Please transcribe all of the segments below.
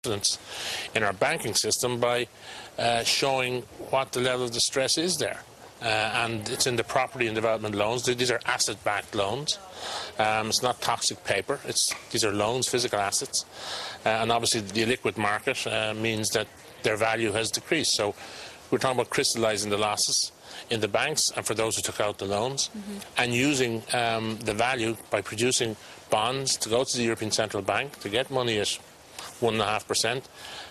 confidence in our banking system by showing what the level of distress is there. And it's in the property and development loans. These are asset-backed loans. It's not toxic paper. These are loans, physical assets. And obviously the illiquid market means that their value has decreased. So we're talking about crystallizing the losses in the banks and for those who took out the loans, and using the value by producing bonds to go to the European Central Bank to get money at 1.5%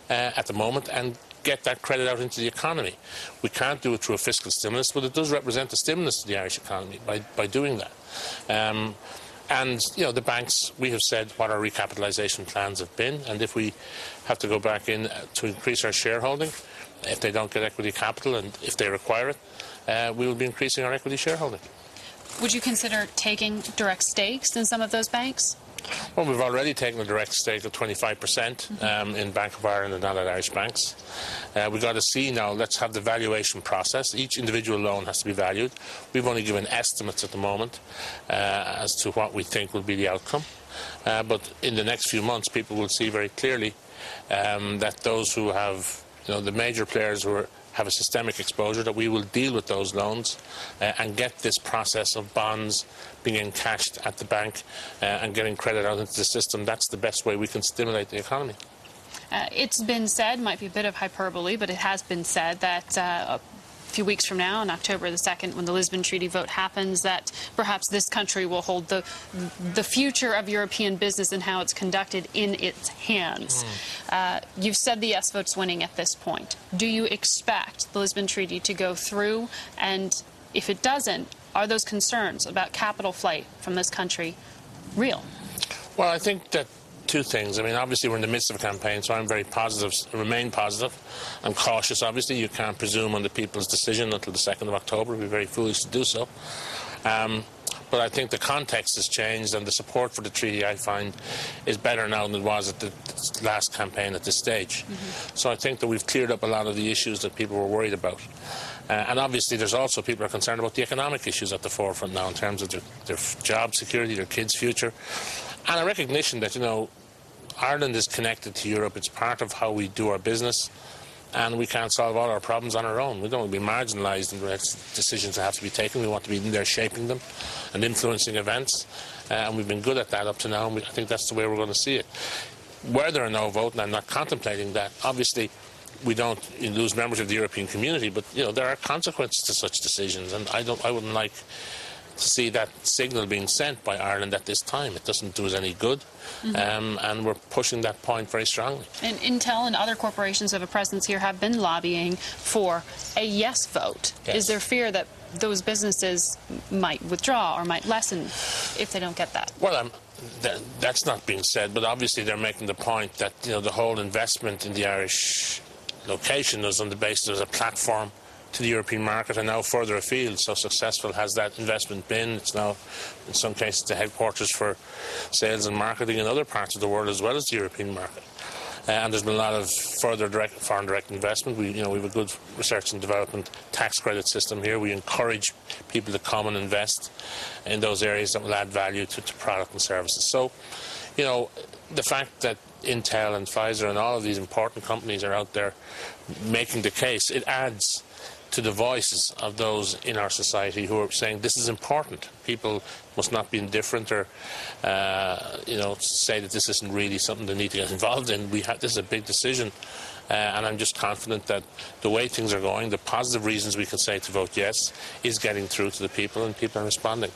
at the moment and get that credit out into the economy. We can't do it through a fiscal stimulus, but it does represent a stimulus to the Irish economy by doing that. And, you know, the banks, we have said what our recapitalisation plans have been, and if we have to go back in to increase our shareholding, if they don't get equity capital and if they require it, we will be increasing our equity shareholding. Would you consider taking direct stakes in some of those banks? Well, we've already taken a direct stake of 25% in Bank of Ireland and other Irish banks. We've got to see now, let's have the valuation process. Each individual loan has to be valued. We've only given estimates at the moment as to what we think will be the outcome. But in the next few months, people will see very clearly that those who have, you know, the major players who have a systemic exposure, that we will deal with those loans and get this process of bonds being encashed at the bank and getting credit out into the system. That's the best way we can stimulate the economy. It's been said, might be a bit of hyperbole, but it has been said that a few weeks from now, on October the 2nd, when the Lisbon Treaty vote happens, that perhaps this country will hold the future of European business and how it's conducted in its hands. You've said the yes vote's winning at this point. Do you expect the Lisbon Treaty to go through? And if it doesn't, are those concerns about capital flight from this country real? Well, I think that two things. I mean, obviously we're in the midst of a campaign, so I'm very positive, remain positive. I'm cautious, obviously. You can't presume on the people's decision until the 2nd of October. It would be very foolish to do so. But I think the context has changed, and the support for the treaty, I find, is better now than it was at the last campaign at this stage. So I think that we've cleared up a lot of the issues that people were worried about. And obviously there's also people are concerned about the economic issues at the forefront now in terms of their job security, their kids' future. And a recognition that, you know, Ireland is connected to Europe. It's part of how we do our business, and we can't solve all our problems on our own. We don't want to be marginalised in the decisions that have to be taken. We want to be in there shaping them and influencing events, and we've been good at that up to now, and I think that's the way we're going to see it. Whether or no vote, and I'm not contemplating that, obviously we don't lose members of the European community, but, you know, there are consequences to such decisions, and I wouldn't like to see that signal being sent by Ireland at this time. It doesn't do us any good, and we're pushing that point very strongly. And Intel and other corporations who have a presence here have been lobbying for a yes vote. Yes. Is there fear that those businesses might withdraw or might lessen if they don't get that? Well, that's not being said, but obviously they're making the point that, you know, the whole investment in the Irish location was on the basis of a platform to the European market, and now further afield. So successful has that investment been. It's now, in some cases, the headquarters for sales and marketing in other parts of the world as well as the European market. And there's been a lot of further foreign direct investment. We have a good research and development tax credit system here. We encourage people to come and invest in those areas that will add value to product and services. So, you know, the fact that Intel and Pfizer and all of these important companies are out there making the case, it adds to the voices of those in our society who are saying this is important. People must not be indifferent or, you know, say that this isn't really something they need to get involved in. This is a big decision, and I'm just confident that the way things are going, the positive reasons we can say to vote yes is getting through to the people, and people are responding.